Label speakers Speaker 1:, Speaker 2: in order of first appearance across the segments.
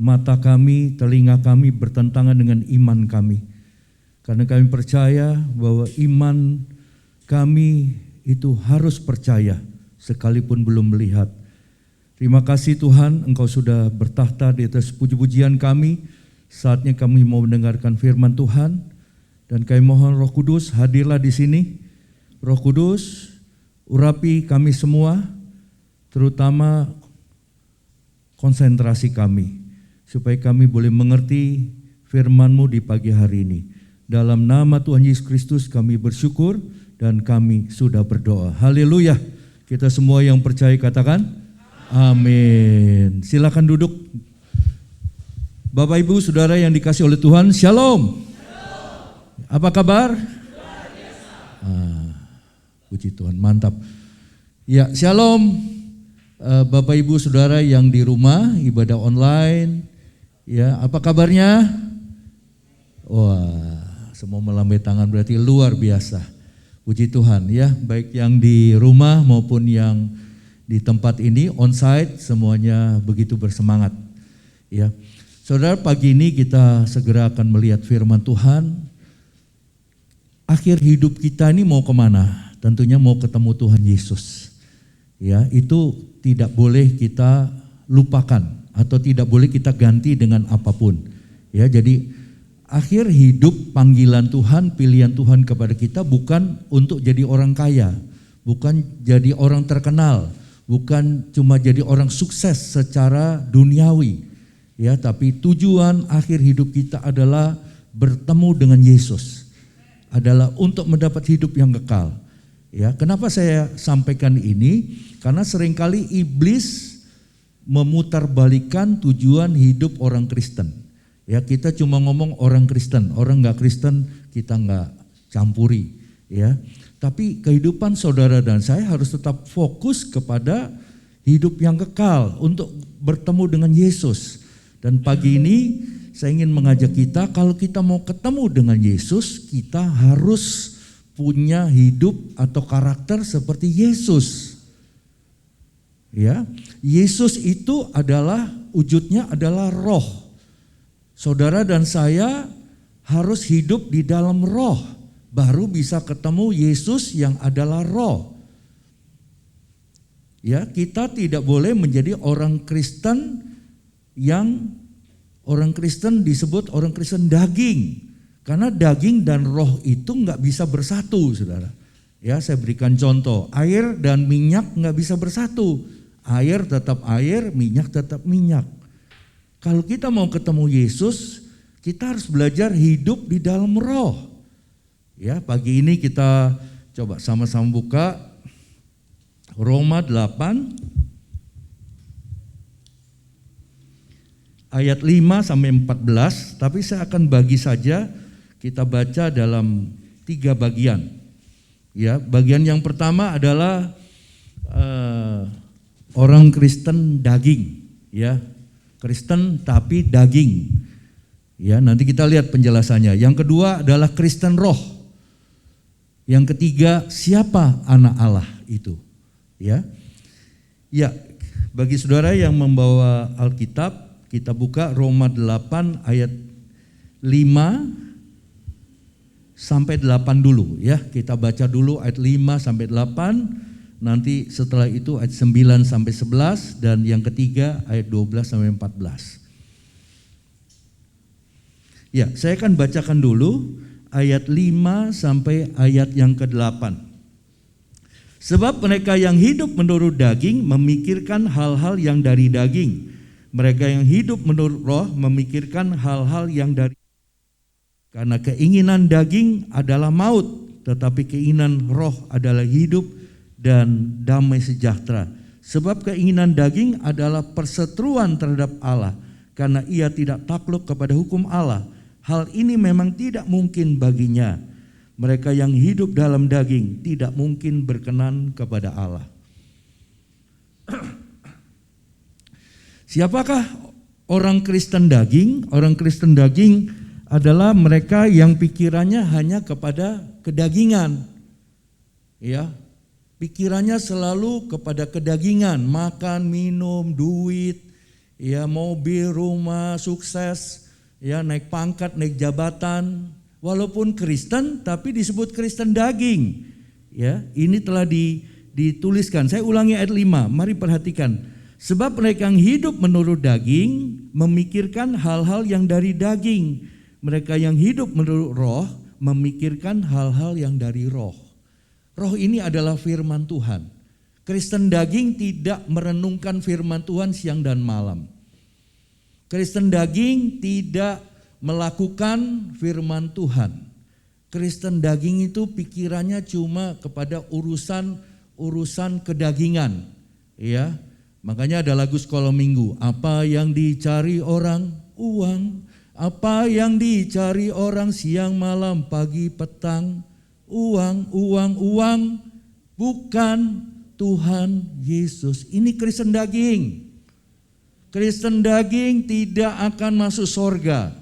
Speaker 1: mata kami, telinga kami bertentangan dengan iman kami. Karena kami percaya bahwa iman kami itu harus percaya sekalipun belum melihat. Terima kasih Tuhan, Engkau sudah bertahta di atas puji-pujian kami. Saatnya kami mau mendengarkan firman Tuhan, dan kami mohon Roh Kudus hadirlah di sini. Roh Kudus, urapi kami semua, terutama konsentrasi kami, supaya kami boleh mengerti firman-Mu di pagi hari ini. Dalam nama Tuhan Yesus Kristus kami bersyukur dan kami sudah berdoa. Haleluya. Kita semua yang percaya katakan amin. Silakan duduk. Bapak Ibu Saudara yang dikasihi oleh Tuhan, Shalom. Apa kabar? Puji Tuhan, mantap. Ya, Shalom. Bapak Ibu Saudara yang di rumah ibadah online, ya, apa kabarnya? Wah, semua melambai tangan berarti luar biasa. Puji Tuhan ya, baik yang di rumah maupun yang di tempat ini onsite semuanya begitu bersemangat. Ya, Saudara, pagi ini kita segera akan melihat firman Tuhan. Akhir hidup kita ini mau kemana? Tentunya mau ketemu Tuhan Yesus. Ya, itu tidak boleh kita lupakan atau tidak boleh kita ganti dengan apapun. Ya, jadi akhir hidup panggilan Tuhan, pilihan Tuhan kepada kita bukan untuk jadi orang kaya, bukan jadi orang terkenal, bukan cuma jadi orang sukses secara duniawi. Ya, tapi tujuan akhir hidup kita adalah bertemu dengan Yesus. Adalah untuk mendapat hidup yang kekal. Ya, kenapa saya sampaikan ini? Karena seringkali iblis memutarbalikkan tujuan hidup orang Kristen. Ya, kita cuma ngomong orang Kristen, orang nggak Kristen kita nggak campuri. Ya, tapi kehidupan saudara dan saya harus tetap fokus kepada hidup yang kekal untuk bertemu dengan Yesus. Dan pagi ini saya ingin mengajak kita, kalau kita mau ketemu dengan Yesus, kita harus punya hidup atau karakter seperti Yesus. Ya, Yesus itu adalah wujudnya adalah roh. Saudara dan saya harus hidup di dalam roh, baru bisa ketemu Yesus yang adalah roh. Ya, kita tidak boleh menjadi orang Kristen yang orang Kristen disebut orang Kristen daging. Karena daging dan roh itu nggak bisa bersatu, saudara. Ya, saya berikan contoh, air dan minyak nggak bisa bersatu. Air tetap air, minyak tetap minyak. Kalau kita mau ketemu Yesus, kita harus belajar hidup di dalam roh. Ya, pagi ini kita coba sama-sama buka Roma 8 ayat 5 sampai 14, tapi saya akan bagi saja. Kita baca dalam 3 bagian. Ya, bagian yang pertama adalah orang Kristen daging, ya. Kristen tapi daging. Ya, nanti kita lihat penjelasannya. Yang kedua adalah Kristen roh. Yang ketiga, siapa anak Allah itu? Ya. Ya, bagi saudara yang membawa Alkitab, kita buka Roma 8 ayat 5 sampai 8 dulu ya. Kita baca dulu ayat 5 sampai 8, nanti setelah itu ayat 9 sampai 11, dan yang ketiga ayat 12 sampai 14. Ya, saya akan bacakan dulu ayat 5 sampai ayat yang ke-8. Sebab mereka yang hidup menurut daging memikirkan hal-hal yang dari daging. Mereka yang hidup menurut roh memikirkan hal-hal yang dari. Karena keinginan daging adalah maut, tetapi keinginan roh adalah hidup dan damai sejahtera. Sebab keinginan daging adalah perseteruan terhadap Allah, karena ia tidak takluk kepada hukum Allah. Hal ini memang tidak mungkin baginya. Mereka yang hidup dalam daging tidak mungkin berkenan kepada Allah. Siapakah orang Kristen daging? Orang Kristen daging adalah mereka yang pikirannya hanya kepada kedagingan. Ya, pikirannya selalu kepada kedagingan, makan, minum, duit, ya mobil, rumah, sukses, ya naik pangkat, naik jabatan. Walaupun Kristen tapi disebut Kristen daging. Ya, ini telah dituliskan. Saya ulangi ayat 5. Mari perhatikan. Sebab mereka yang hidup menurut daging memikirkan hal-hal yang dari daging. Mereka yang hidup menurut roh memikirkan hal-hal yang dari roh. Roh ini adalah firman Tuhan. Kristen daging tidak merenungkan firman Tuhan siang dan malam. Kristen daging tidak melakukan firman Tuhan. Kristen daging itu pikirannya cuma kepada urusan kedagingan. Ya, makanya ada lagu sekolah minggu. Apa yang dicari orang? Uang. Apa yang dicari orang siang malam pagi petang? Uang, uang, uang. Bukan Tuhan Yesus. Ini Kristen daging. Kristen daging tidak akan masuk sorga.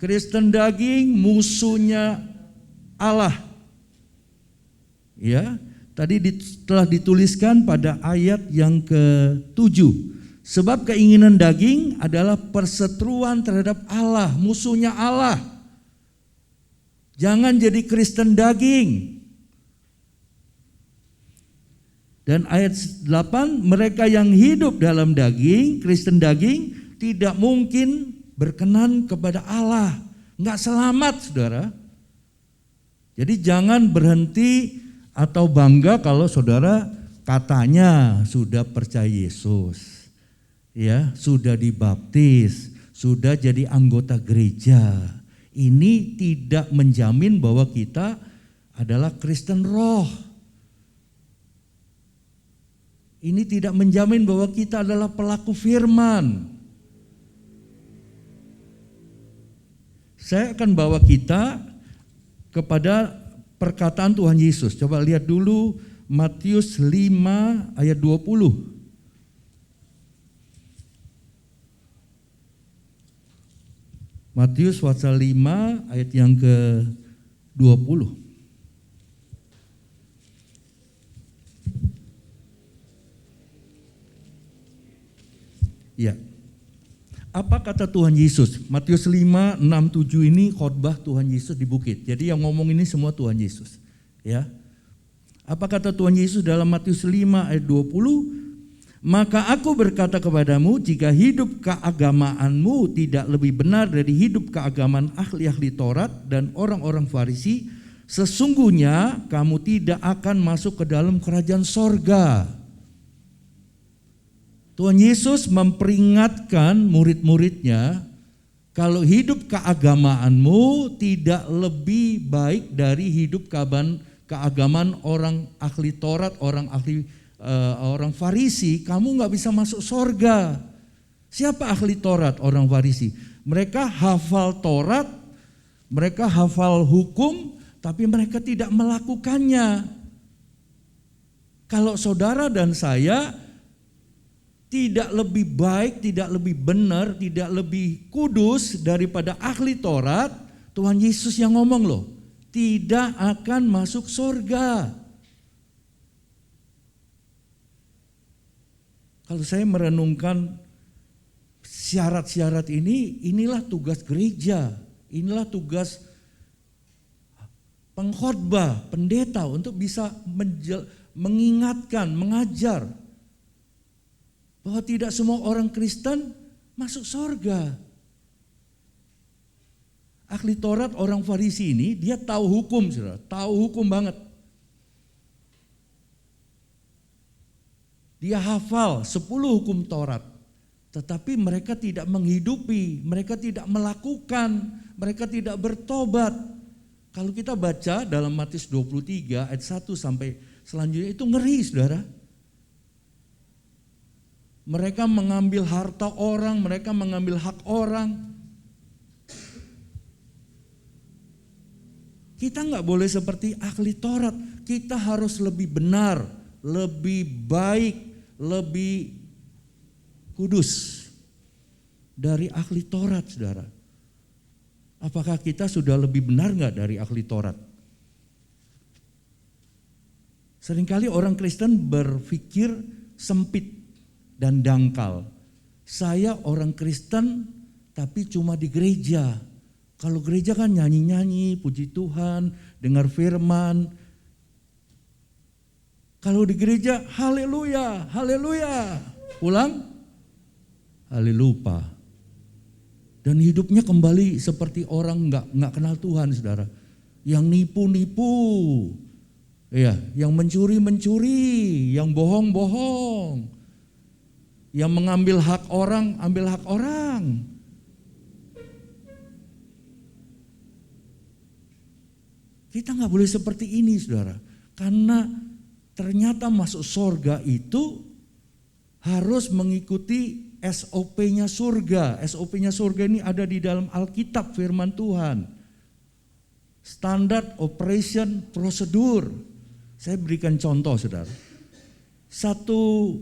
Speaker 1: Kristen daging musuhnya Allah. Ya, tadi telah dituliskan pada ayat yang ke-7. Sebab keinginan daging adalah perseteruan terhadap Allah, musuhnya Allah. Jangan jadi Kristen daging. Dan ayat 8, mereka yang hidup dalam daging, Kristen daging, tidak mungkin berkenan kepada Allah. Enggak selamat, saudara. Jadi jangan berhenti atau bangga kalau saudara katanya sudah percaya Yesus. Ya, sudah dibaptis, sudah jadi anggota gereja. Ini tidak menjamin bahwa kita adalah Kristen roh. Ini tidak menjamin bahwa kita adalah pelaku firman. Saya akan bawa kita kepada perkataan Tuhan Yesus. Coba lihat dulu Matius 5 ayat 20. Matius pasal 5 ayat yang ke-20. Ya. Apa kata Tuhan Yesus? Matius 5, 6, 7 ini khotbah Tuhan Yesus di bukit. Jadi yang ngomong ini semua Tuhan Yesus. Ya. Apa kata Tuhan Yesus dalam Matius 5 ayat 20? Maka aku berkata kepadamu, jika hidup keagamaanmu tidak lebih benar dari hidup keagamaan ahli-ahli Taurat dan orang-orang Farisi, sesungguhnya kamu tidak akan masuk ke dalam kerajaan sorga. Tuhan Yesus memperingatkan murid-muridnya, kalau hidup keagamaanmu tidak lebih baik dari hidup keagamaan orang ahli Taurat, orang Farisi, kamu gak bisa masuk sorga. Siapa ahli Taurat, orang Farisi? Mereka hafal Taurat, mereka hafal hukum, tapi mereka tidak melakukannya. Kalau saudara dan saya tidak lebih baik, tidak lebih benar, tidak lebih kudus daripada ahli Taurat, Tuhan Yesus yang ngomong loh, tidak akan masuk sorga. Kalau saya merenungkan syarat-syarat ini, inilah tugas gereja, inilah tugas pengkhotbah, pendeta untuk bisa mengingatkan, mengajar bahwa tidak semua orang Kristen masuk sorga. Ahli Taurat orang Farisi ini dia tahu hukum, saudara, tahu hukum banget. Dia hafal 10 hukum Taurat, tetapi mereka tidak menghidupi, mereka tidak melakukan, mereka tidak bertobat. Kalau kita baca dalam Matius 23 ayat 1 sampai selanjutnya itu ngeri, saudara. Mereka mengambil harta orang, mereka mengambil hak orang. Kita nggak boleh seperti ahli Taurat, kita harus lebih benar, lebih baik, lebih kudus dari ahli Taurat, saudara. Apakah kita sudah lebih benar nggak dari ahli Taurat? Seringkali orang Kristen berpikir sempit dan dangkal. Saya orang Kristen tapi cuma di gereja. Kalau gereja kan nyanyi-nyanyi, puji Tuhan, dengar firman. Kalau di gereja, haleluya, haleluya. Pulang, haleluya. Dan hidupnya kembali seperti orang nggak kenal Tuhan, saudara. Yang nipu-nipu, ya, yang mencuri-mencuri, yang bohong-bohong, yang mengambil hak orang, ambil hak orang. Kita nggak boleh seperti ini, saudara. Karena ternyata masuk surga itu harus mengikuti SOP-nya surga. SOP-nya surga ini ada di dalam Alkitab, firman Tuhan. Standard Operation Prosedur. Saya berikan contoh, saudara. Satu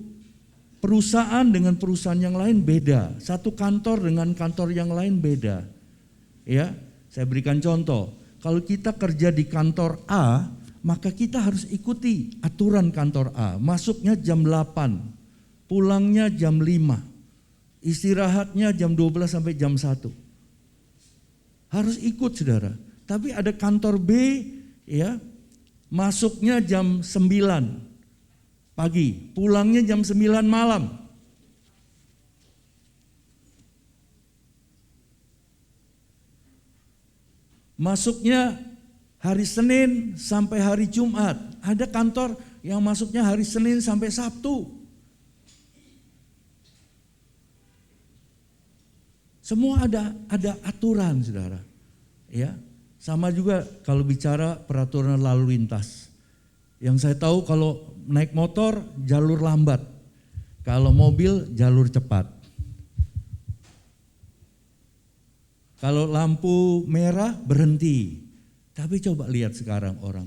Speaker 1: perusahaan dengan perusahaan yang lain beda. Satu kantor dengan kantor yang lain beda. Ya, saya berikan contoh. Kalau kita kerja di kantor A, maka kita harus ikuti aturan kantor A. Masuknya jam 8, pulangnya jam 5, istirahatnya jam 12 sampai jam 1. Harus ikut, saudara. Tapi ada kantor B, ya, masuknya jam 9 pagi, pulangnya jam 9 malam. Masuknya hari Senin sampai hari Jumat. Ada kantor yang masuknya hari Senin sampai Sabtu. Semua ada aturan, saudara. Ya, sama juga kalau bicara peraturan lalu lintas. Yang saya tahu kalau naik motor jalur lambat, kalau mobil jalur cepat. Kalau lampu merah berhenti. Tapi coba lihat sekarang orang.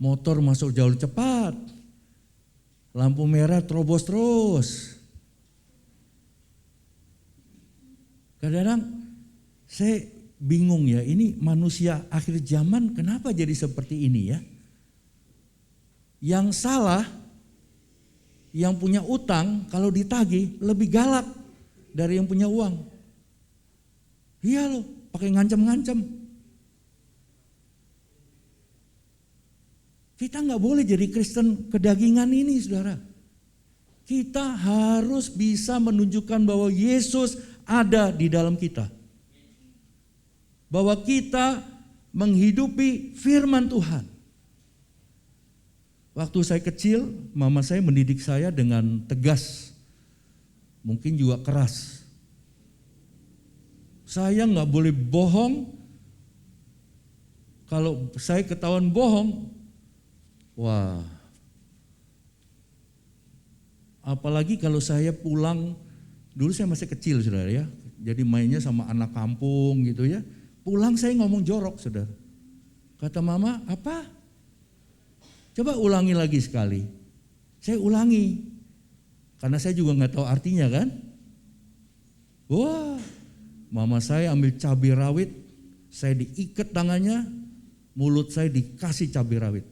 Speaker 1: Motor masuk jalur cepat. Lampu merah terobos terus. Kadang-kadang saya bingung ya, ini manusia akhir zaman kenapa jadi seperti ini ya? Yang salah, yang punya utang kalau ditagih lebih galak dari yang punya uang. Iya loh, pakai ngancam-ngancam. Kita nggak boleh jadi Kristen kedagingan ini, saudara. Kita harus bisa menunjukkan bahwa Yesus ada di dalam kita. Bahwa kita menghidupi firman Tuhan. Waktu saya kecil, mama saya mendidik saya dengan tegas. Mungkin juga keras. Saya nggak boleh bohong. Kalau saya ketahuan bohong, wah. Apalagi kalau saya pulang, dulu saya masih kecil, saudara ya. Jadi mainnya sama anak kampung gitu ya. Pulang saya ngomong jorok, saudara. Kata mama, apa? Coba ulangi lagi sekali. Saya ulangi. Karena saya juga nggak tahu artinya kan. Wah. Mama saya ambil cabai rawit, saya diikat tangannya, mulut saya dikasih cabai rawit.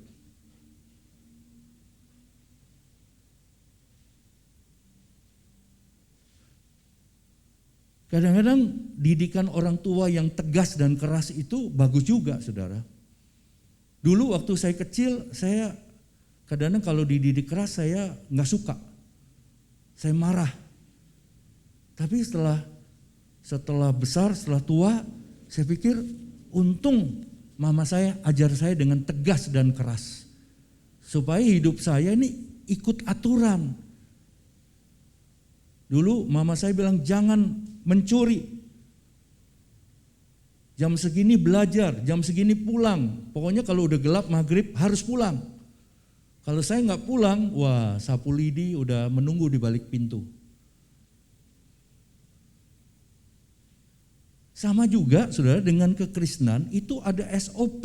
Speaker 1: Kadang-kadang didikan orang tua yang tegas dan keras itu bagus juga, saudara. Dulu waktu saya kecil, saya kadang-kadang kalau dididik keras saya nggak suka, saya marah. Tapi setelah besar, setelah tua, saya pikir untung mama saya ajar saya dengan tegas dan keras. Supaya hidup saya ini ikut aturan. Dulu mama saya bilang jangan mencuri. Jam segini belajar, jam segini pulang. Pokoknya kalau udah gelap maghrib harus pulang. Kalau saya nggak pulang, wah sapu lidi udah menunggu di balik pintu. Sama juga saudara dengan kekristenan itu ada SOP.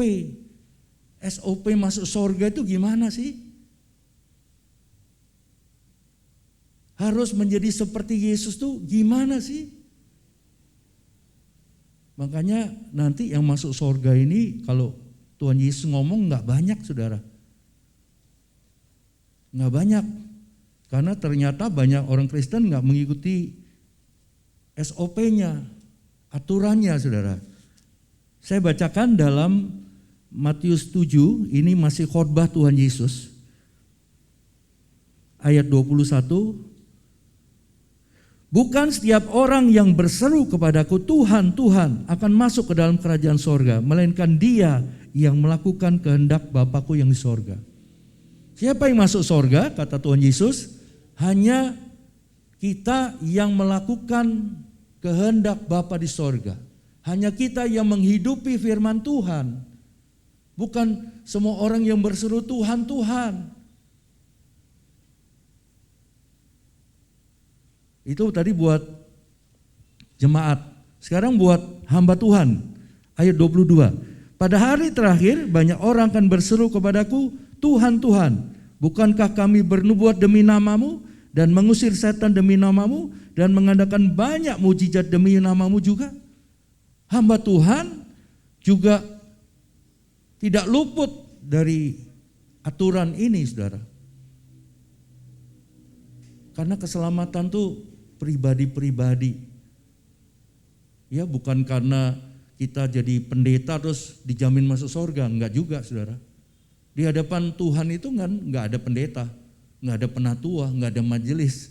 Speaker 1: SOP masuk surga itu gimana sih? Harus menjadi seperti Yesus tuh gimana sih? Makanya nanti yang masuk surga ini kalau Tuhan Yesus ngomong gak banyak, saudara. Gak banyak. Karena ternyata banyak orang Kristen nggak mengikuti SOP-nya, aturannya, saudara. Saya bacakan dalam Matius 7, ini masih khotbah Tuhan Yesus. Ayat 21, bukan setiap orang yang berseru kepadaku, Tuhan, Tuhan, akan masuk ke dalam kerajaan sorga, melainkan dia yang melakukan kehendak Bapakku yang di sorga. Siapa yang masuk sorga, kata Tuhan Yesus? Hanya kita yang melakukan kehendak Bapa di sorga. Hanya kita yang menghidupi firman Tuhan. Bukan semua orang yang berseru Tuhan, Tuhan. Itu tadi buat jemaat. Sekarang buat hamba Tuhan. Ayat 22. Pada hari terakhir banyak orang akan berseru kepadaku, Tuhan, Tuhan, bukankah kami bernubuat demi namamu dan mengusir setan demi namamu dan mengadakan banyak mujizat demi namamu juga? Hamba Tuhan juga tidak luput dari aturan ini, saudara. Karena keselamatan tuh pribadi-pribadi. Ya, bukan karena kita jadi pendeta terus dijamin masuk surga, enggak juga, saudara. Di hadapan Tuhan itu kan enggak ada pendeta, enggak ada penatua, enggak ada majelis.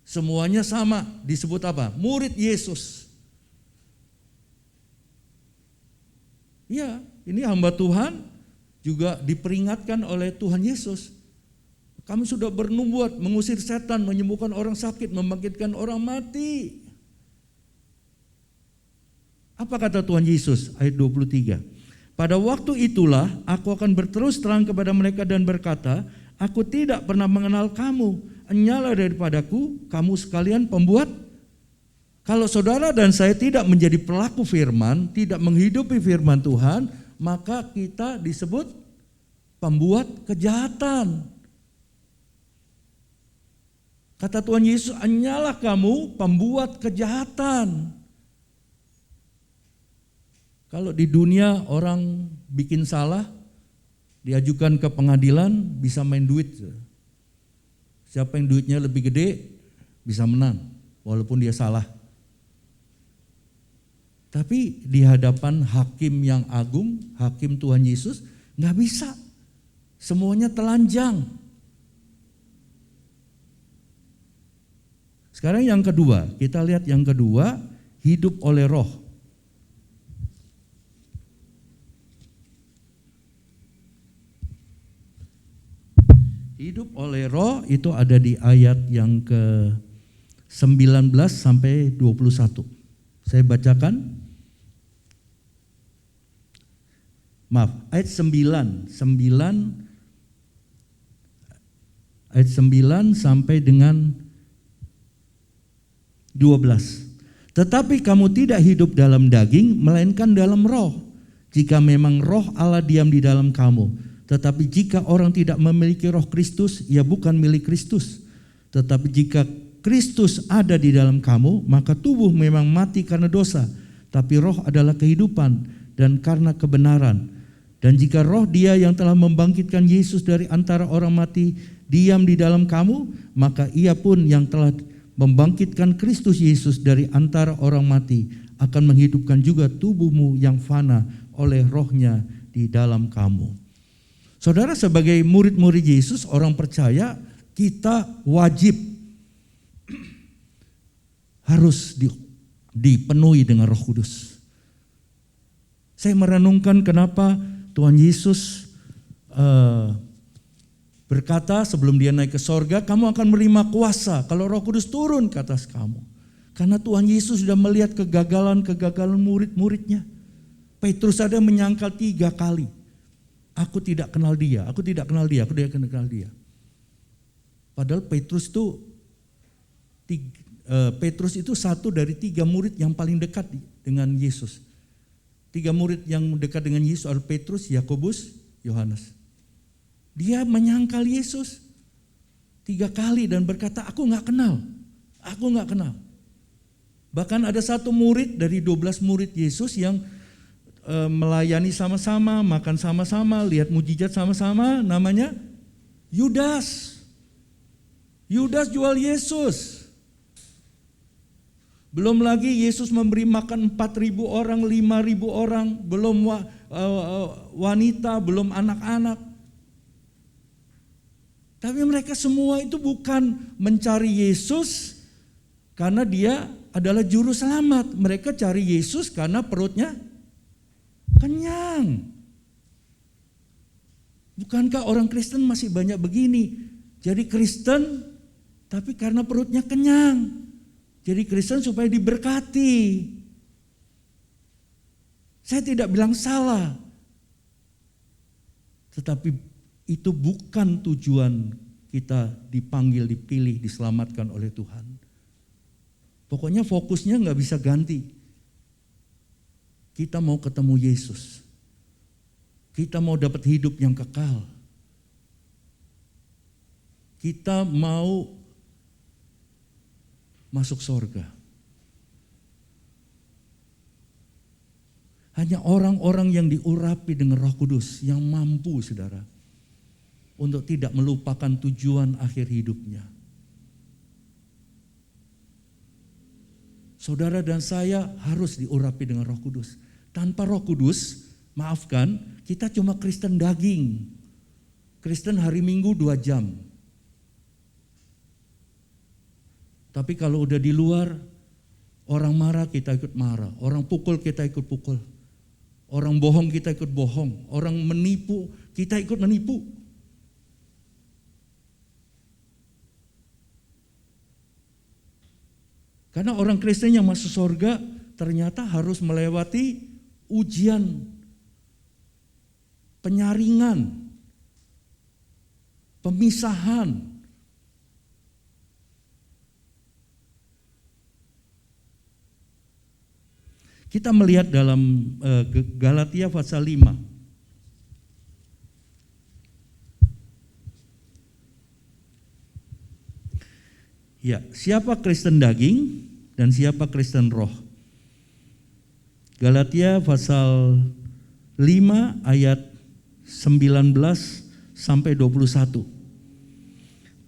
Speaker 1: Semuanya sama, disebut apa? Murid Yesus. Ya, ini hamba Tuhan juga diperingatkan oleh Tuhan Yesus. Kami sudah bernubuat, mengusir setan, menyembuhkan orang sakit, membangkitkan orang mati. Apa kata Tuhan Yesus? Ayat 23. Pada waktu itulah aku akan berterus terang kepada mereka dan berkata, aku tidak pernah mengenal kamu, enyahlah daripadaku, kamu sekalian pembuat. Kalau saudara dan saya tidak menjadi pelaku firman, tidak menghidupi firman Tuhan, maka kita disebut pembuat kejahatan. Kata Tuhan Yesus, hanyalah kamu pembuat kejahatan. Kalau di dunia orang bikin salah, diajukan ke pengadilan, bisa main duit. Siapa yang duitnya lebih gede, bisa menang, walaupun dia salah. Tapi di hadapan hakim yang agung, hakim Tuhan Yesus, nggak bisa. Semuanya telanjang. Sekarang yang kedua, kita lihat yang kedua, hidup oleh roh. Hidup oleh roh itu ada di ayat yang ke-19 sampai 21. Saya bacakan. Maaf, ayat 9 sampai dengan 12. Tetapi kamu tidak hidup dalam daging, melainkan dalam roh. Jika memang roh Allah diam di dalam kamu. Tetapi jika orang tidak memiliki roh Kristus, ia bukan milik Kristus. Tetapi jika Kristus ada di dalam kamu, maka tubuh memang mati karena dosa, tapi roh adalah kehidupan dan karena kebenaran. Dan jika roh Dia yang telah membangkitkan Yesus dari antara orang mati diam di dalam kamu, maka Ia pun yang telah membangkitkan Kristus Yesus dari antara orang mati akan menghidupkan juga tubuhmu yang fana oleh rohnya di dalam kamu. Saudara, sebagai murid-murid Yesus, orang percaya, kita wajib harus dipenuhi dengan Roh Kudus. Saya merenungkan kenapa Tuhan Yesus berkata sebelum dia naik ke sorga, kamu akan menerima kuasa kalau Roh Kudus turun ke atas kamu. Karena Tuhan Yesus sudah melihat kegagalan murid-muridnya. Petrus ada menyangkal 3 kali. Aku tidak kenal dia, aku tidak kenal dia, aku tidak kenal dia. Padahal Petrus itu satu dari 3 murid yang paling dekat dengan Yesus. 3 murid yang dekat dengan Yesus adalah Petrus, Yakobus, Yohanes. Dia menyangkal Yesus 3 kali dan berkata, aku gak kenal. Bahkan ada satu murid dari 12 murid Yesus yang melayani sama-sama, makan sama-sama, lihat mujizat sama-sama, namanya Yudas. Yudas jual Yesus. Belum lagi Yesus memberi makan 4.000 orang, 5.000 orang, belum wanita, belum anak-anak. Tapi mereka semua itu bukan mencari Yesus karena dia adalah juru selamat. Mereka cari Yesus karena perutnya kenyang. Bukankah orang Kristen masih banyak begini? Jadi Kristen tapi karena perutnya kenyang. Jadi Kristen supaya diberkati. Saya tidak bilang salah. Tetapi itu bukan tujuan kita dipanggil, dipilih, diselamatkan oleh Tuhan. Pokoknya fokusnya gak bisa ganti. Kita mau ketemu Yesus. Kita mau dapat hidup yang kekal. Kita mau masuk surga. Hanya orang-orang yang diurapi dengan Roh Kudus yang mampu, saudara, untuk tidak melupakan tujuan akhir hidupnya. Saudara dan saya harus diurapi dengan Roh Kudus. Tanpa Roh Kudus, maafkan, kita cuma Kristen daging. Kristen hari Minggu 2 jam. Tapi kalau udah di luar, orang marah kita ikut marah. Orang pukul kita ikut pukul. Orang bohong kita ikut bohong. Orang menipu kita ikut menipu. Karena orang Kristen yang masuk surga ternyata harus melewati ujian, penyaringan, pemisahan. Kita melihat dalam Galatia pasal 5. Ya, siapa Kristen daging dan siapa Kristen roh? Galatia pasal 5 ayat 19 sampai 21.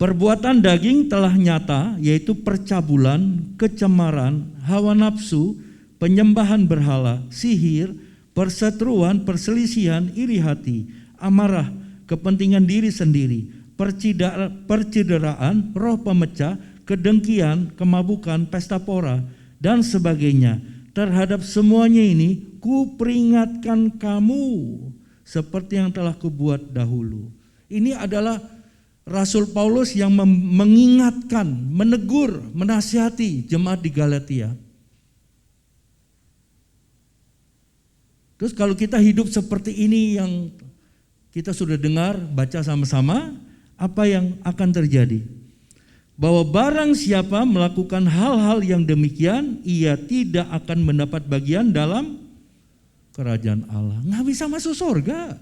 Speaker 1: Perbuatan daging telah nyata, yaitu percabulan, kecemaran, hawa nafsu, penyembahan berhala, sihir, perseteruan, perselisihan, iri hati, amarah, kepentingan diri sendiri, percideraan, roh pemecah, kedengkian, kemabukan, pesta pora, dan sebagainya. Terhadap semuanya ini, kuperingatkan kamu seperti yang telah kubuat dahulu. Ini adalah Rasul Paulus yang mengingatkan, menegur, menasihati jemaat di Galatia. Terus kalau kita hidup seperti ini yang kita sudah dengar, baca sama-sama, apa yang akan terjadi? Bahwa barang siapa melakukan hal-hal yang demikian, ia tidak akan mendapat bagian dalam kerajaan Allah. Nggak bisa masuk surga.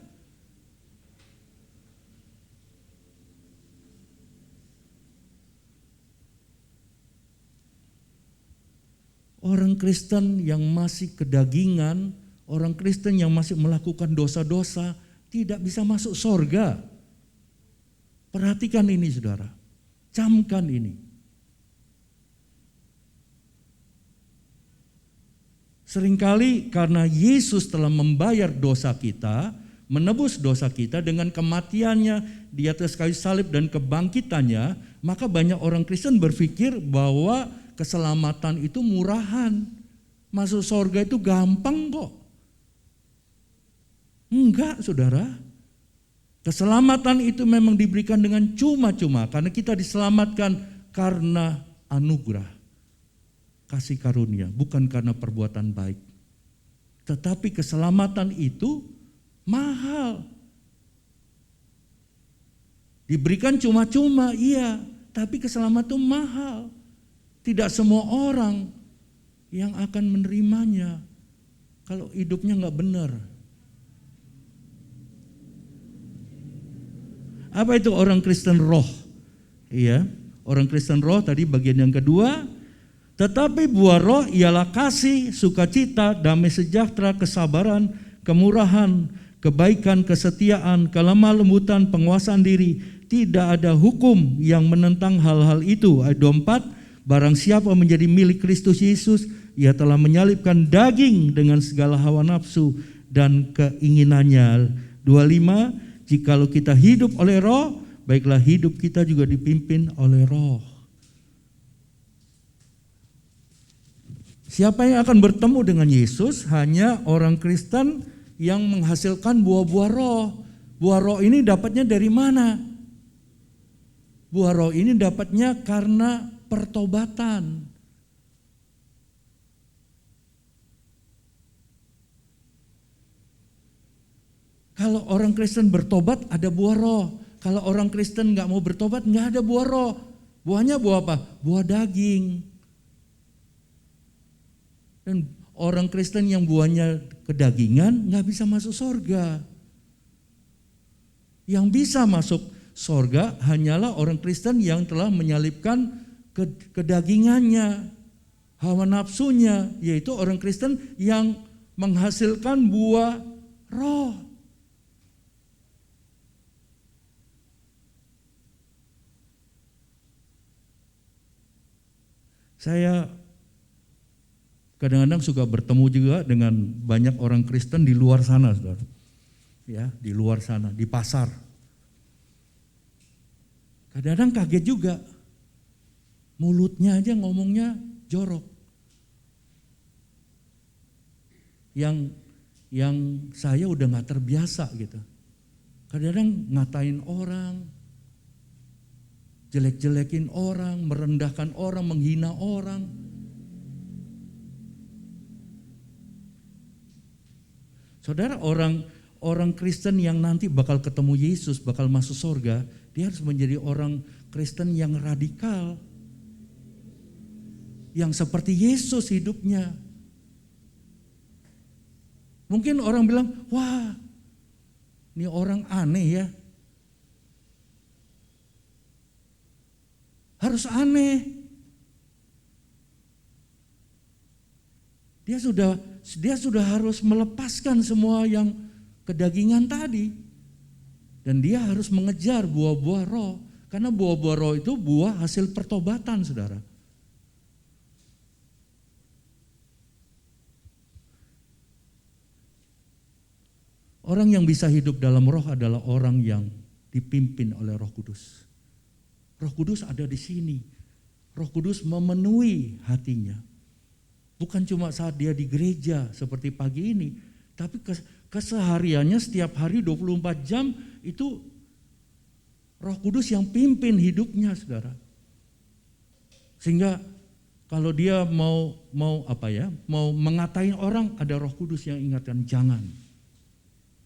Speaker 1: Orang Kristen yang masih kedagingan, orang Kristen yang masih melakukan dosa-dosa, tidak bisa masuk surga. Perhatikan ini, saudara. Camkan ini. Seringkali karena Yesus telah membayar dosa kita, menebus dosa kita dengan kematiannya di atas kayu salib dan kebangkitannya, maka banyak orang Kristen berpikir bahwa keselamatan itu murahan. Masuk surga itu gampang kok. Enggak, saudara. Keselamatan itu memang diberikan dengan cuma-cuma karena kita diselamatkan karena anugerah, kasih karunia, bukan karena perbuatan baik. Tetapi keselamatan itu mahal. Diberikan cuma-cuma, iya, tapi keselamatan itu mahal. Tidak semua orang yang akan menerimanya kalau hidupnya nggak benar. Apa itu orang Kristen roh? Iya, orang Kristen roh tadi bagian yang kedua. Tetapi buah roh ialah kasih, sukacita, damai sejahtera, kesabaran, kemurahan, kebaikan, kesetiaan, kelemah lembutan, penguasaan diri. tidak ada hukum yang menentang hal-hal itu. Ayat 24, barang siapa menjadi milik Kristus Yesus, ia telah menyalibkan daging dengan segala hawa nafsu dan keinginannya. 25, jikalau kita hidup oleh Roh, baiklah hidup kita juga dipimpin oleh Roh. Siapa yang akan bertemu dengan Yesus? Hanya orang Kristen yang menghasilkan buah-buah Roh. Buah Roh ini dapatnya dari mana? Buah Roh ini dapatnya karena pertobatan. Kalau orang Kristen bertobat ada buah Roh. Kalau orang Kristen nggak mau bertobat nggak ada buah Roh. Buahnya buah apa? Buah daging. Dan orang Kristen yang buahnya kedagingan nggak bisa masuk surga. Yang bisa masuk surga hanyalah orang Kristen yang telah menyalibkan kedagingannya, hawa nafsunya, yaitu orang Kristen yang menghasilkan buah Roh. Saya kadang-kadang suka bertemu juga dengan banyak orang Kristen di luar sana, saudara. Ya, di luar sana, di pasar. Kadang-kadang kaget juga. Mulutnya aja ngomongnya jorok. Yang saya udah gak terbiasa gitu. Kadang-kadang ngatain orang, jelek-jelekin orang, merendahkan orang, menghina orang. Saudara, orang Kristen yang nanti bakal ketemu Yesus, bakal masuk surga, dia harus menjadi orang Kristen yang radikal. Yang seperti Yesus hidupnya. Mungkin orang bilang, wah ini orang aneh ya. Harus aneh. Dia sudah harus melepaskan semua yang kedagingan tadi. Dan dia harus mengejar buah-buah Roh. Karena buah-buah Roh itu buah hasil pertobatan, saudara. Orang yang bisa hidup dalam Roh adalah orang yang dipimpin oleh Roh Kudus. Roh Kudus ada di sini. Roh Kudus memenuhi hatinya. Bukan cuma saat dia di gereja seperti pagi ini, tapi kesehariannya setiap hari 24 jam itu Roh Kudus yang pimpin hidupnya, saudara. Sehingga kalau dia mau mengatain orang, ada Roh Kudus yang ingatkan jangan.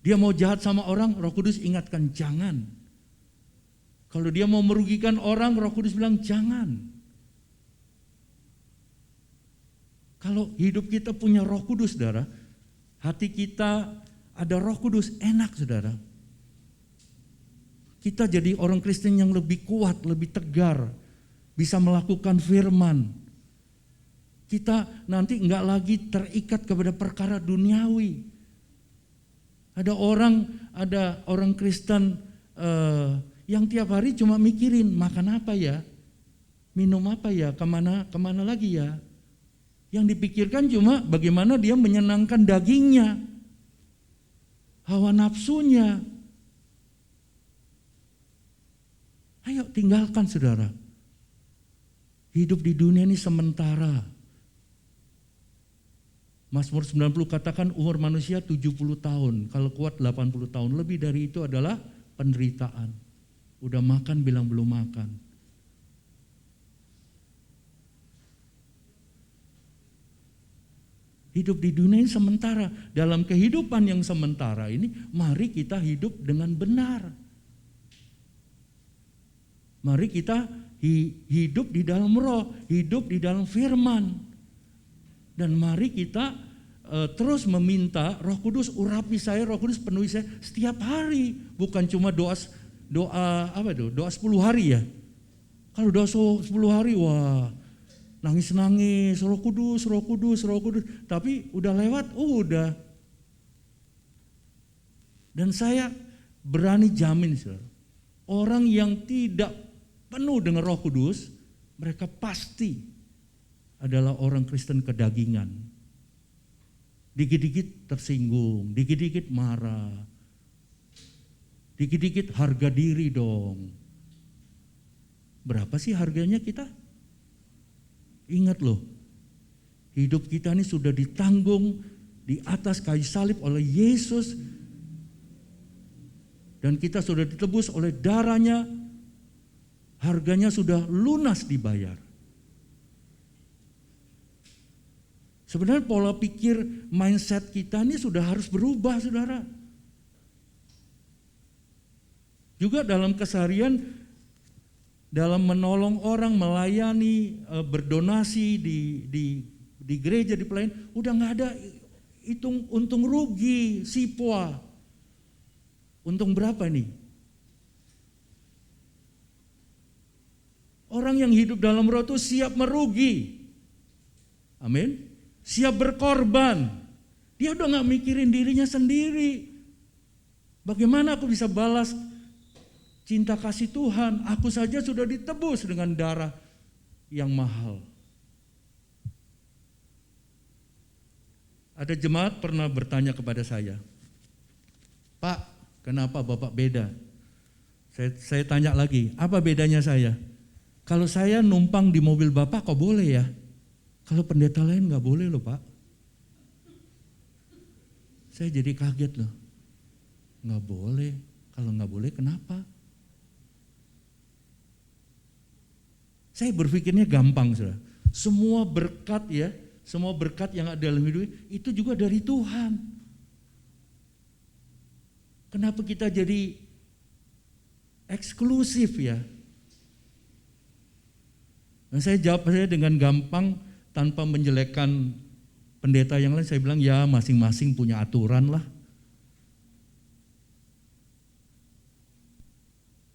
Speaker 1: Dia mau jahat sama orang, Roh Kudus ingatkan jangan. Kalau dia mau merugikan orang, Roh Kudus bilang jangan. Kalau hidup kita punya Roh Kudus, saudara, hati kita ada Roh Kudus, enak, saudara. Kita jadi orang Kristen yang lebih kuat, lebih tegar, bisa melakukan firman. Kita nanti enggak lagi terikat kepada perkara duniawi. Ada orang Kristen yang tiap hari cuma mikirin makan apa ya, minum apa ya, kemana lagi ya. Yang dipikirkan cuma bagaimana dia menyenangkan dagingnya, hawa nafsunya. Ayo tinggalkan, saudara. Hidup di dunia ini sementara. Mazmur 90 katakan umur manusia 70 tahun, kalau kuat 80 tahun. Lebih dari itu adalah penderitaan. Udah makan bilang belum makan. Hidup di dunia ini sementara. Dalam kehidupan yang sementara ini, mari kita hidup dengan benar. Mari kita hidup di dalam Roh, hidup di dalam firman. Dan mari kita terus meminta Roh Kudus urapi saya, Roh Kudus penuhi saya setiap hari. Bukan cuma doa 10 hari ya. Kalau doa 10 hari, wah nangis-nangis, Roh Kudus, Roh Kudus, Roh Kudus. Tapi udah lewat, udah. Dan saya berani jamin, saudara, Orang yang tidak penuh dengan Roh Kudus, mereka pasti adalah orang Kristen kedagingan. Dikit-dikit tersinggung, dikit-dikit marah, dikit-dikit harga diri dong. Berapa sih harganya kita? Ingat loh, hidup kita ini sudah ditanggung di atas kayu salib oleh Yesus. Dan kita sudah ditebus oleh darahnya, harganya sudah lunas dibayar. Sebenarnya pola pikir mindset kita ini sudah harus berubah, saudara. Juga dalam keseharian, dalam menolong orang, melayani, berdonasi di gereja, di pelayanan, udah gak ada hitung untung rugi, sipwa. Untung berapa nih? Orang yang hidup dalam Roh itu siap merugi. Amin. Siap berkorban. Dia udah gak mikirin dirinya sendiri. Bagaimana aku bisa balas cinta kasih Tuhan? Aku saja sudah ditebus dengan darah yang mahal. Ada jemaat pernah bertanya kepada saya, Pak, kenapa Bapak beda? Saya tanya lagi, apa bedanya saya? Kalau saya numpang di mobil Bapak kok boleh ya? Kalau pendeta lain gak boleh loh Pak. Saya jadi kaget loh. Gak boleh. Kalau gak boleh kenapa? Saya berpikirnya gampang saudara. Semua berkat ya, semua berkat yang ada dalam hidup itu juga dari Tuhan. Kenapa kita jadi eksklusif ya? Dan saya jawab saya dengan gampang tanpa menjelekkan pendeta yang lain. Saya bilang ya masing-masing punya aturan lah.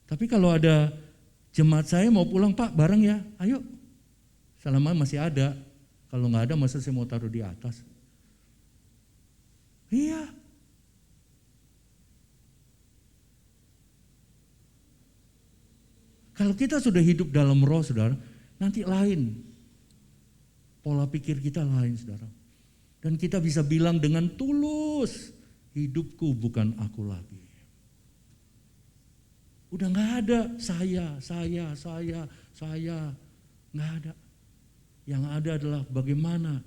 Speaker 1: Tapi kalau ada jemaat saya mau pulang, Pak bareng ya, ayo. Selama masih ada. Kalau nggak ada masa saya mau taruh di atas. Iya. Kalau kita sudah hidup dalam Roh saudara, nanti lain. Pola pikir kita lain saudara. Dan kita bisa bilang dengan tulus, hidupku bukan aku lagi. Udah gak ada saya, gak ada. Yang ada adalah bagaimana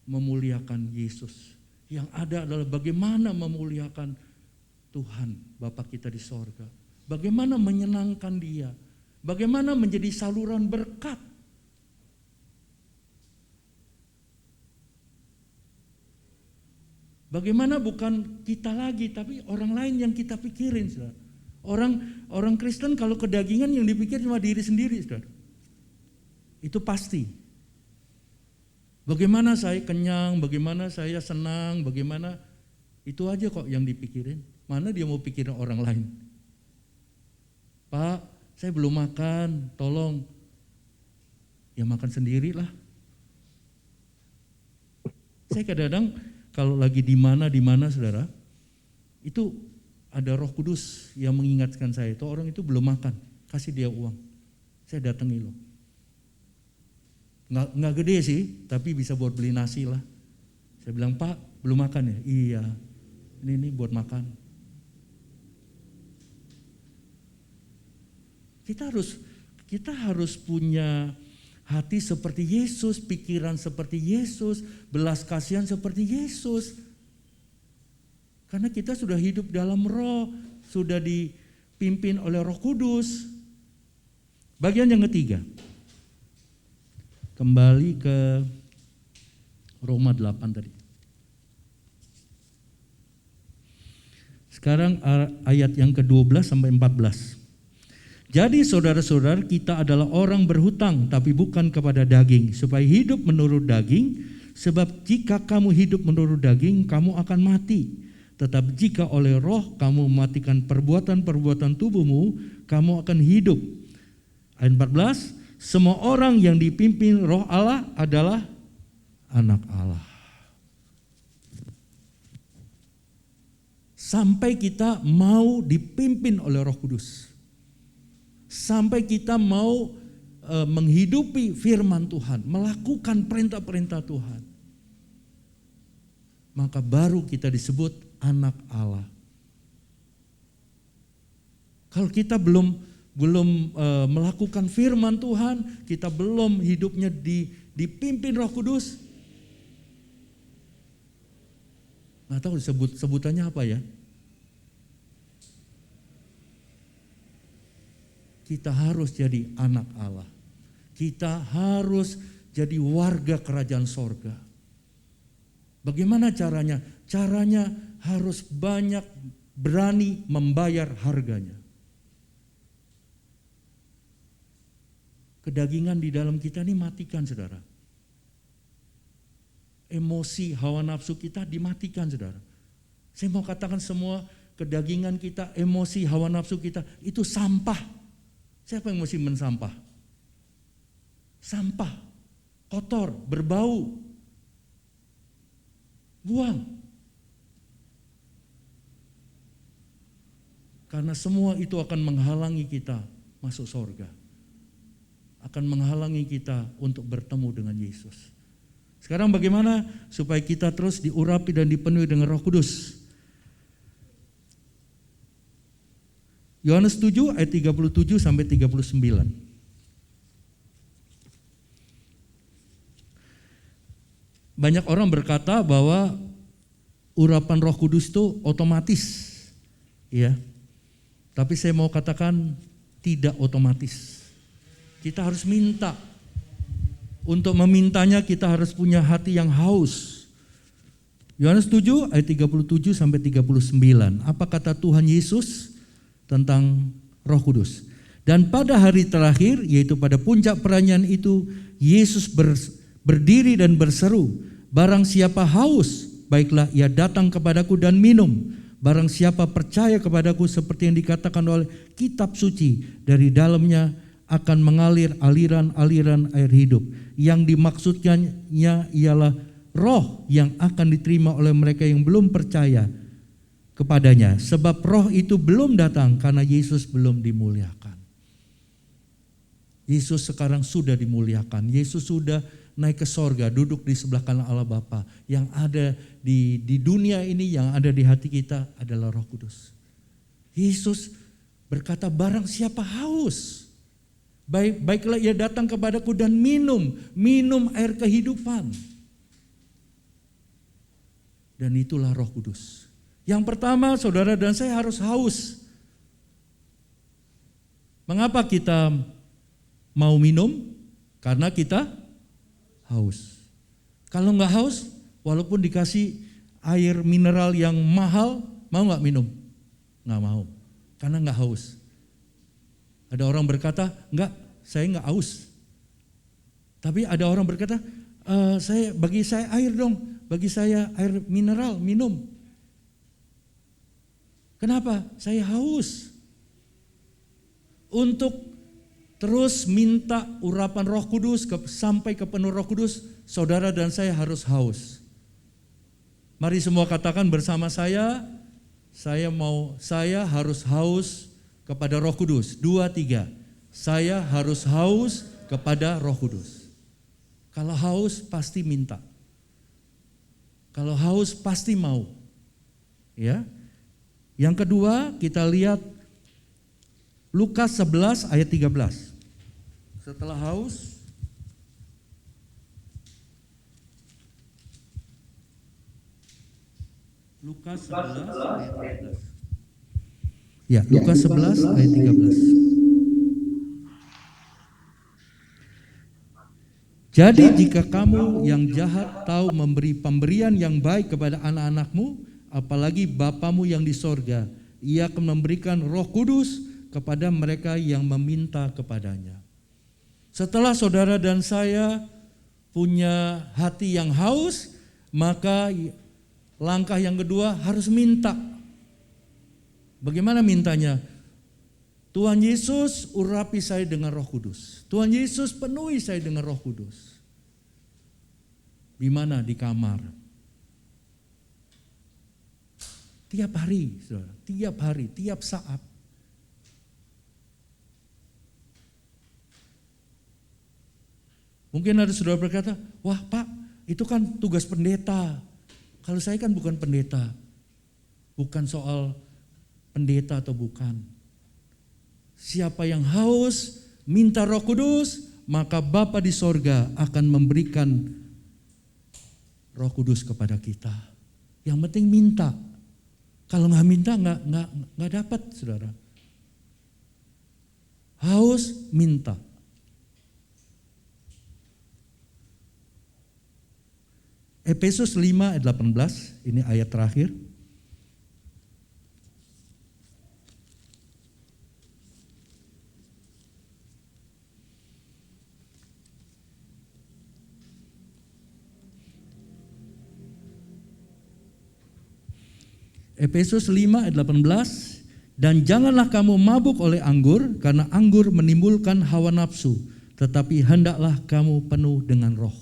Speaker 1: memuliakan Yesus. Yang ada adalah bagaimana memuliakan Tuhan, Bapa kita di sorga. Bagaimana menyenangkan Dia. Bagaimana menjadi saluran berkat. Bagaimana bukan kita lagi, tapi orang lain yang kita pikirin, saudara. Orang Kristen kalau kedagingan yang dipikir cuma diri sendiri, saudara. Itu pasti. Bagaimana saya kenyang, bagaimana saya senang, bagaimana itu aja kok yang dipikirin. Mana dia mau pikirin orang lain? Pak, saya belum makan, tolong. Ya makan sendirilah. Saya kadang-kadang kalau lagi di mana saudara, itu ada Roh Kudus yang mengingatkan saya, itu orang itu belum makan, kasih dia uang. Saya datangi loh. Nggak gede sih, tapi bisa buat beli nasi lah. Saya bilang, Pak belum makan ya? Iya, ini buat makan. Kita harus punya hati seperti Yesus, pikiran seperti Yesus, belas kasihan seperti Yesus. Karena kita sudah hidup dalam Roh, sudah dipimpin oleh Roh Kudus. Bagian yang ketiga. Kembali ke Roma 8 tadi. Sekarang ayat yang ke-12 sampai 14. Jadi saudara-saudara, kita adalah orang berhutang tapi bukan kepada daging, supaya hidup menurut daging, sebab jika kamu hidup menurut daging, kamu akan mati. Tetapi jika oleh Roh kamu mematikan perbuatan-perbuatan tubuhmu, kamu akan hidup. Ayat 14, semua orang yang dipimpin Roh Allah adalah anak Allah. Sampai kita mau dipimpin oleh Roh Kudus. sampai kita mau menghidupi firman Tuhan, melakukan perintah-perintah Tuhan, maka baru kita disebut anak Allah. Kalau kita belum melakukan firman Tuhan, kita belum hidupnya dipimpin Roh Kudus, nggak tahu sebutannya apa ya. Kita harus jadi anak Allah. Kita harus jadi warga kerajaan sorga. Bagaimana caranya? Caranya harus banyak berani membayar harganya. Kedagingan di dalam kita ini matikan, saudara. Emosi, hawa nafsu kita dimatikan, saudara. Saya mau katakan semua kedagingan kita, emosi, hawa nafsu kita itu sampah. Siapa yang mesti mensampah? Sampah, kotor, berbau. Buang. Karena semua itu akan menghalangi kita masuk surga. Akan menghalangi kita untuk bertemu dengan Yesus. Sekarang bagaimana supaya kita terus diurapi dan dipenuhi dengan Roh Kudus? Yohanes 7 ayat 37 sampai 39. Banyak orang berkata bahwa urapan Roh Kudus itu otomatis, ya. Tapi saya mau katakan tidak otomatis. Kita harus minta. Untuk memintanya kita harus punya hati yang haus. Yohanes 7 ayat 37 sampai 39. Apa kata Tuhan Yesus tentang Roh Kudus? Dan pada hari terakhir, yaitu pada puncak perayaan itu, Yesus berdiri dan berseru, barang siapa haus, baiklah ia datang kepadaku dan minum. Barang siapa percaya kepadaku seperti yang dikatakan oleh kitab suci, dari dalamnya akan mengalir aliran-aliran air hidup. Yang dimaksudkannya ialah roh yang akan diterima oleh mereka yang belum percaya kepadanya. Sebab roh itu belum datang karena Yesus belum dimuliakan. Yesus sekarang sudah dimuliakan. Yesus sudah naik ke sorga, duduk di sebelah kanan Allah Bapa. Yang ada di dunia ini, yang ada di hati kita adalah Roh Kudus. Yesus berkata, barang siapa haus, baiklah ia datang kepadaku dan minum air kehidupan. Dan itulah Roh Kudus. Yang pertama, saudara dan saya harus haus. Mengapa kita mau minum? Karena kita haus. Kalau nggak haus, walaupun dikasih air mineral yang mahal, mau nggak minum? Nggak mau, karena nggak haus. Ada orang berkata, enggak, saya nggak haus. Tapi ada orang berkata, bagi saya air dong, bagi saya air mineral, minum. Kenapa? Saya haus. Untuk terus minta urapan Roh Kudus sampai ke penuh Roh Kudus, saudara dan saya harus haus. Mari semua katakan bersama saya harus haus kepada Roh Kudus. 2, 3. Saya harus haus kepada Roh Kudus. Kalau haus pasti minta. Kalau haus pasti mau. Ya. Yang kedua, kita lihat Lukas 11 ayat 13. Setelah haus, Lukas 11 ayat 13. Ya, Lukas 11 ayat 13. Jadi jika kamu yang jahat tahu memberi pemberian yang baik kepada anak-anakmu, apalagi Bapamu yang di sorga, Ia akan memberikan Roh Kudus kepada mereka yang meminta kepadanya. Setelah saudara dan saya punya hati yang haus, maka langkah yang kedua harus minta. Bagaimana mintanya? Tuhan Yesus urapi saya dengan Roh Kudus. Tuhan Yesus penuhi saya dengan Roh Kudus. Di mana? Di kamar. Tiap hari, saudara, tiap hari, tiap saat. Mungkin ada saudara berkata, wah Pak, itu kan tugas pendeta. Kalau saya kan bukan pendeta. Bukan soal pendeta atau bukan. Siapa yang haus, minta Roh Kudus, maka Bapa di sorga akan memberikan Roh Kudus kepada kita. Yang penting minta. Kalau nggak minta nggak dapat, saudara. Haus, minta. Efesus 5 ayat 18, ini ayat terakhir. Efesus 5 ayat 18, dan janganlah kamu mabuk oleh anggur, karena anggur menimbulkan hawa nafsu, tetapi hendaklah kamu penuh dengan Roh.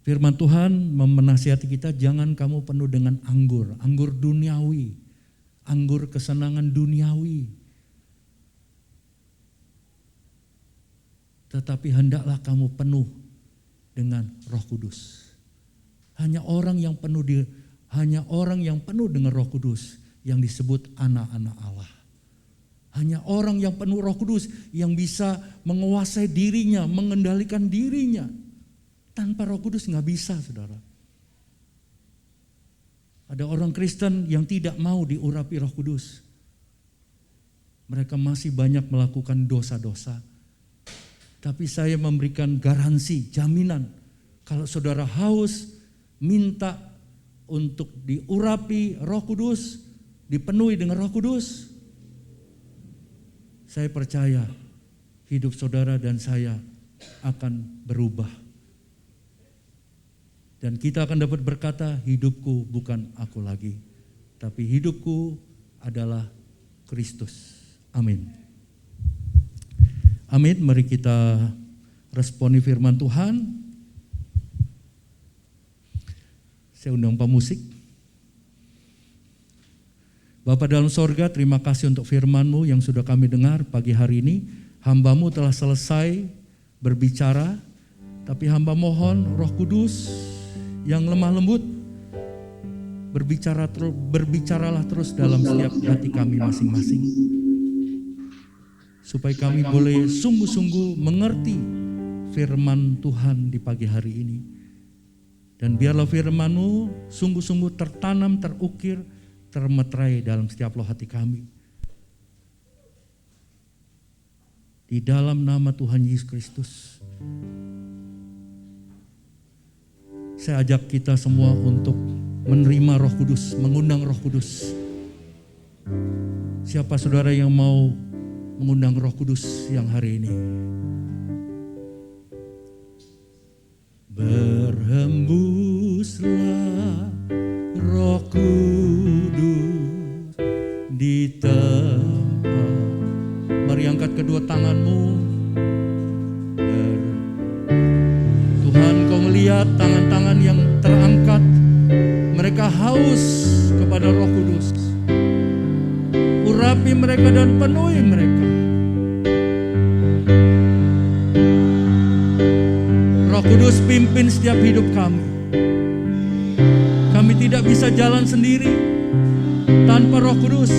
Speaker 1: Firman Tuhan menasihati kita, jangan kamu penuh dengan anggur duniawi, anggur kesenangan duniawi. Tetapi hendaklah kamu penuh dengan Roh Kudus. Hanya orang yang penuh dengan Roh Kudus yang disebut anak-anak Allah. Hanya orang yang penuh Roh Kudus yang bisa menguasai dirinya, mengendalikan dirinya. Tanpa Roh Kudus nggak bisa, saudara. Ada orang Kristen yang tidak mau diurapi Roh Kudus. Mereka masih banyak melakukan dosa-dosa. Tapi saya memberikan garansi, jaminan. Kalau saudara haus, minta untuk diurapi Roh Kudus, dipenuhi dengan Roh Kudus. Saya percaya hidup saudara dan saya akan berubah. Dan kita akan dapat berkata, hidupku bukan aku lagi, tapi hidupku adalah Kristus. Amin. Amin, mari kita responi firman Tuhan. Saya undang pemusik. Bapa dalam sorga, terima kasih untuk firman-Mu yang sudah kami dengar pagi hari ini. Hamba-Mu telah selesai berbicara, tapi hamba mohon Roh Kudus yang lemah lembut, berbicaralah terus dalam setiap hati kami masing-masing. Supaya kami boleh sungguh-sungguh mengerti firman Tuhan di pagi hari ini. Dan biarlah firman-Mu sungguh-sungguh tertanam, terukir, termeterai dalam setiap loh hati kami. Di dalam nama Tuhan Yesus Kristus, saya ajak kita semua untuk menerima Roh Kudus, mengundang Roh Kudus. Siapa saudara yang mau mengundang Roh Kudus yang hari ini? Berhembuslah Roh Kudus di tempat. Mari angkat kedua tanganmu. Tuhan, kau melihat tangan-tangan yang terangkat, mereka haus kepada Roh Kudus. Urapi mereka dan penuhi mereka. Roh Kudus pimpin setiap hidup kami. Kami tidak bisa jalan sendiri tanpa Roh Kudus.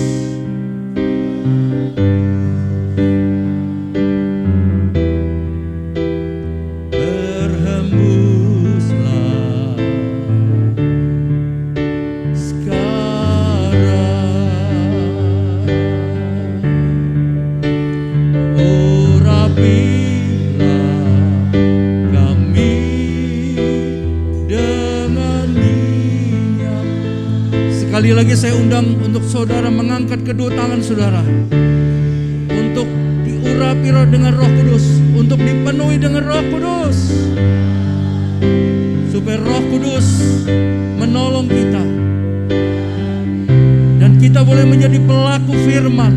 Speaker 1: Sekali lagi saya undang untuk saudara mengangkat kedua tangan saudara, untuk diurapi dengan Roh Kudus, untuk dipenuhi dengan Roh Kudus, supaya Roh Kudus menolong kita dan kita boleh menjadi pelaku firman.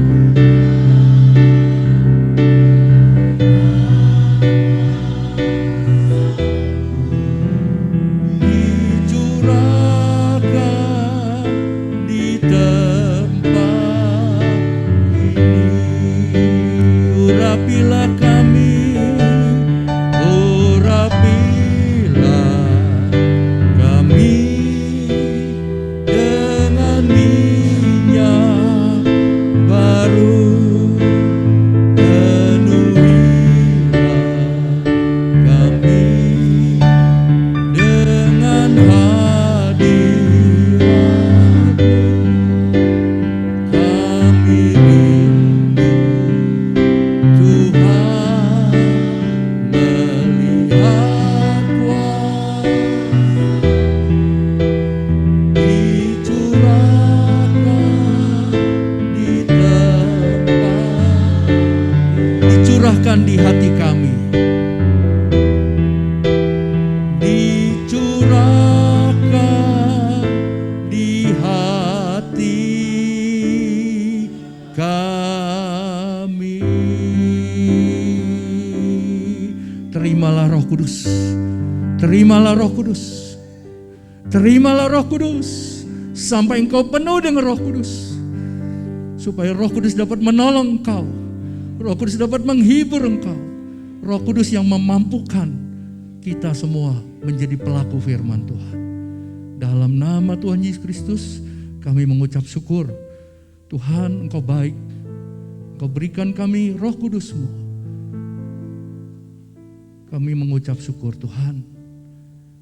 Speaker 1: Dicurahkan di tempat ini. kami dicurahkan di hati kami. Terimalah Roh Kudus, terimalah Roh Kudus, terimalah Roh Kudus, sampai engkau penuh dengan Roh Kudus, supaya Roh Kudus dapat menolong engkau, Roh Kudus dapat menghibur engkau, Roh Kudus yang memampukan kita semua menjadi pelaku firman Tuhan. Dalam nama Tuhan Yesus Kristus kami mengucap syukur. Tuhan, Engkau baik, Engkau berikan kami Roh Kudus-Mu. Kami mengucap syukur Tuhan.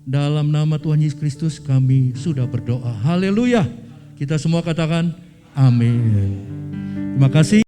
Speaker 1: Dalam nama Tuhan Yesus Kristus kami sudah berdoa. Haleluya. Kita semua katakan amin. Terima kasih.